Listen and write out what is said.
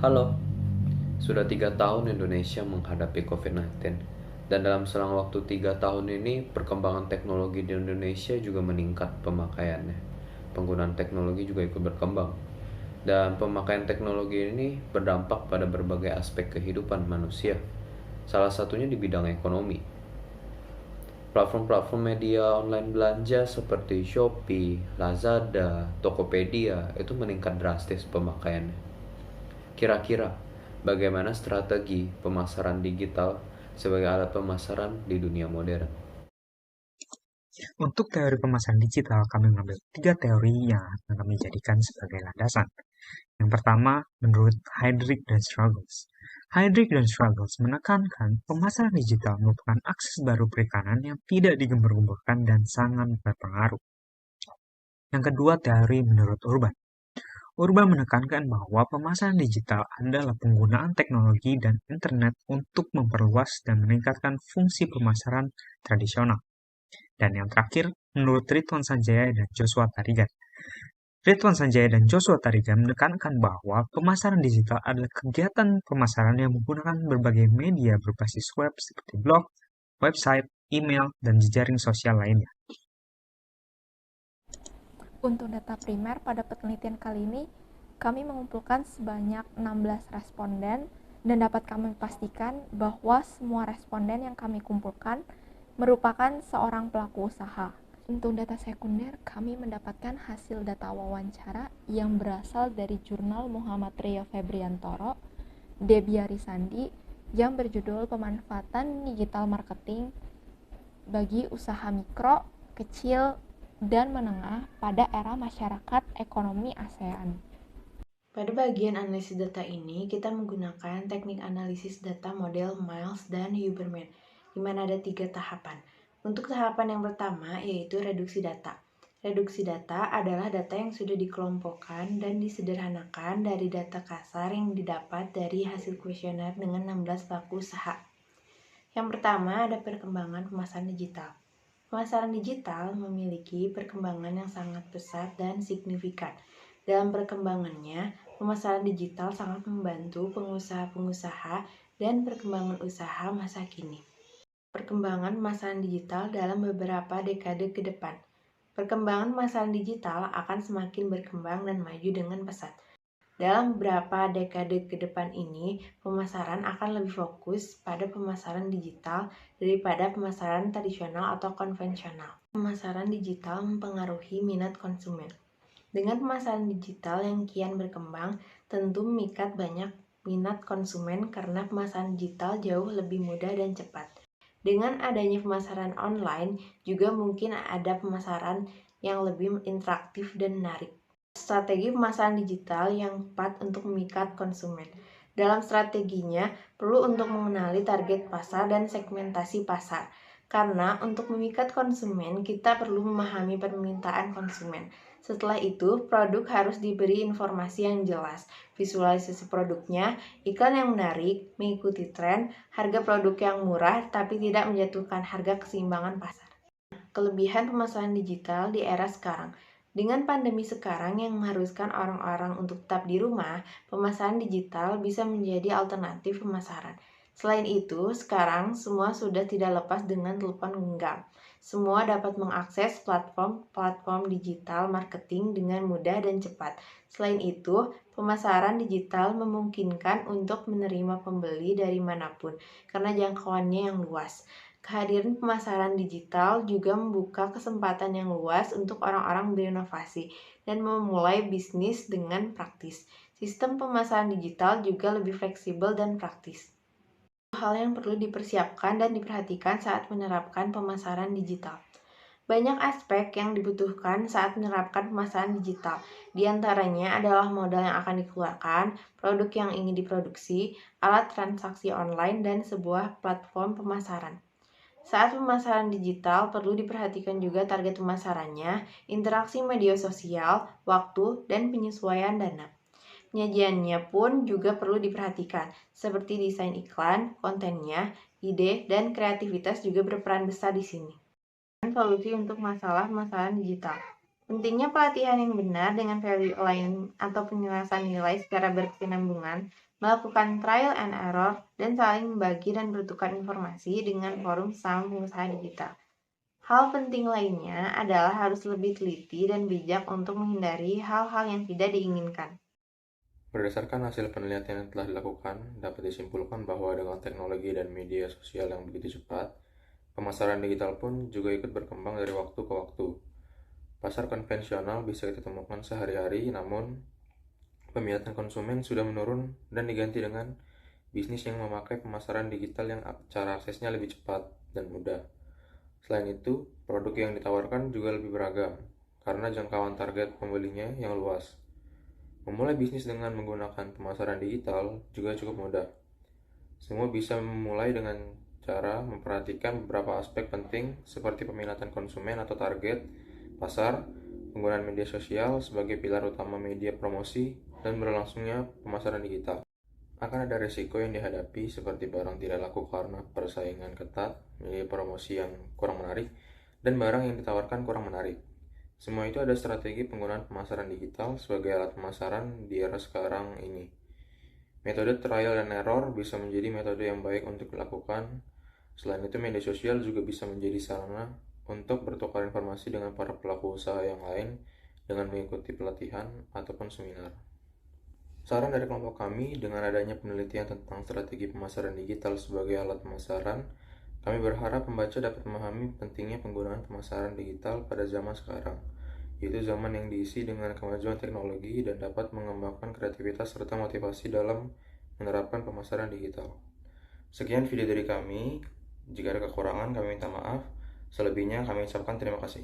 Halo, sudah 3 tahun Indonesia menghadapi COVID-19 dan dalam selang waktu 3 tahun ini perkembangan teknologi di Indonesia juga meningkat pemakaiannya. Penggunaan teknologi juga ikut berkembang dan pemakaian teknologi ini berdampak pada berbagai aspek kehidupan manusia. Salah satunya di bidang ekonomi. Platform-platform media online belanja seperti Shopee, Lazada, Tokopedia itu meningkat drastis pemakaiannya. Kira-kira, bagaimana strategi pemasaran digital sebagai alat pemasaran di dunia modern? Untuk teori pemasaran digital, kami mengambil 3 teori yang akan kami jadikan sebagai landasan. Yang pertama, menurut Heidrich dan Struggles. Heidrich dan Struggles menekankan pemasaran digital merupakan akses baru perikanan yang tidak digembur-gemburkan dan sangat berpengaruh. Yang kedua, teori menurut Urban. Urban menekankan bahwa pemasaran digital adalah penggunaan teknologi dan internet untuk memperluas dan meningkatkan fungsi pemasaran tradisional. Dan yang terakhir, menurut Ridwan Sanjaya dan Joshua Tarigan. Ridwan Sanjaya dan Joshua Tarigan menekankan bahwa pemasaran digital adalah kegiatan pemasaran yang menggunakan berbagai media berbasis web seperti blog, website, email, dan jejaring sosial lainnya. Untuk data primer pada penelitian kali ini, kami mengumpulkan sebanyak 16 responden dan dapat kami pastikan bahwa semua responden yang kami kumpulkan merupakan seorang pelaku usaha. Untuk data sekunder, kami mendapatkan hasil data wawancara yang berasal dari jurnal Muhammad Rio Febriantoro, Debbie Arisandi, yang berjudul Pemanfaatan Digital Marketing bagi Usaha Mikro, Kecil, dan Menengah pada Era Masyarakat Ekonomi ASEAN. Pada bagian analisis data ini, kita menggunakan teknik analisis data model Miles dan Huberman, di mana ada 3 tahapan. Untuk tahapan yang pertama, yaitu reduksi data. Reduksi data adalah data yang sudah dikelompokkan dan disederhanakan dari data kasar yang didapat dari hasil kuesioner dengan 16 pelaku usaha. Yang pertama ada perkembangan pemasaran digital. Pemasaran digital memiliki perkembangan yang sangat pesat dan signifikan. Dalam perkembangannya, pemasaran digital sangat membantu pengusaha-pengusaha dan perkembangan usaha masa kini. Perkembangan pemasaran digital dalam beberapa dekade ke depan. Perkembangan pemasaran digital akan semakin berkembang dan maju dengan pesat. Dalam beberapa dekade ke depan ini, pemasaran akan lebih fokus pada pemasaran digital daripada pemasaran tradisional atau konvensional. Pemasaran digital mempengaruhi minat konsumen. Dengan pemasaran digital yang kian berkembang, tentu memikat banyak minat konsumen karena pemasaran digital jauh lebih mudah dan cepat. Dengan adanya pemasaran online, juga mungkin ada pemasaran yang lebih interaktif dan menarik. Strategi pemasaran digital yang tepat untuk memikat konsumen. Dalam strateginya, perlu untuk mengenali target pasar dan segmentasi pasar. Karena untuk memikat konsumen, kita perlu memahami permintaan konsumen. Setelah itu, produk harus diberi informasi yang jelas, visualisasi produknya, iklan yang menarik, mengikuti tren, harga produk yang murah tapi tidak menjatuhkan harga keseimbangan pasar. Kelebihan pemasaran digital di era sekarang. Dengan pandemi sekarang yang mengharuskan orang-orang untuk tetap di rumah, pemasaran digital bisa menjadi alternatif pemasaran. Selain itu, sekarang semua sudah tidak lepas dengan telepon genggam. Semua dapat mengakses platform digital marketing dengan mudah dan cepat. Selain itu, pemasaran digital memungkinkan untuk menerima pembeli dari manapun karena jangkauannya yang luas. Kehadiran pemasaran digital juga membuka kesempatan yang luas untuk orang-orang berinovasi dan memulai bisnis dengan praktis. Sistem pemasaran digital juga lebih fleksibel dan praktis. Hal yang perlu dipersiapkan dan diperhatikan saat menerapkan pemasaran digital. Banyak aspek yang dibutuhkan saat menerapkan pemasaran digital. Di antaranya adalah modal yang akan dikeluarkan, produk yang ingin diproduksi, alat transaksi online, dan sebuah platform pemasaran. Saat pemasaran digital, perlu diperhatikan juga target pemasarannya, interaksi media sosial, waktu, dan penyesuaian dana. Penyajiannya pun juga perlu diperhatikan, seperti desain iklan, kontennya, ide, dan kreativitas juga berperan besar di sini. Solusi untuk masalah pemasaran digital. Pentingnya pelatihan yang benar dengan value align atau penyelesaian nilai secara berkesinambungan, melakukan trial and error, dan saling membagi dan bertukar informasi dengan forum sesama pengusaha digital. Hal penting lainnya adalah harus lebih teliti dan bijak untuk menghindari hal-hal yang tidak diinginkan. Berdasarkan hasil penelitian yang telah dilakukan, dapat disimpulkan bahwa dengan teknologi dan media sosial yang begitu cepat, pemasaran digital pun juga ikut berkembang dari waktu ke waktu. Pasar konvensional bisa kita temukan sehari-hari, namun peminatan konsumen sudah menurun dan diganti dengan bisnis yang memakai pemasaran digital yang cara aksesnya lebih cepat dan mudah. Selain itu, produk yang ditawarkan juga lebih beragam, karena jangkauan target pembelinya yang luas. Memulai bisnis dengan menggunakan pemasaran digital juga cukup mudah. Semua bisa memulai dengan cara memperhatikan beberapa aspek penting seperti peminatan konsumen atau target, pasar, penggunaan media sosial sebagai pilar utama media promosi, dan berlangsungnya pemasaran digital. Akan ada risiko yang dihadapi seperti barang tidak laku karena persaingan ketat, media promosi yang kurang menarik, dan barang yang ditawarkan kurang menarik. Semua itu ada strategi penggunaan pemasaran digital sebagai alat pemasaran di era sekarang ini. Metode trial and error bisa menjadi metode yang baik untuk dilakukan. Selain itu, media sosial juga bisa menjadi sarana untuk bertukar informasi dengan para pelaku usaha yang lain dengan mengikuti pelatihan ataupun seminar. Saran dari kelompok kami, dengan adanya penelitian tentang strategi pemasaran digital sebagai alat pemasaran, kami berharap pembaca dapat memahami pentingnya penggunaan pemasaran digital pada zaman sekarang, yaitu zaman yang diisi dengan kemajuan teknologi dan dapat mengembangkan kreativitas serta motivasi dalam menerapkan pemasaran digital. Sekian video dari kami. Jika ada kekurangan, kami minta maaf. Selebihnya, kami ucapkan terima kasih.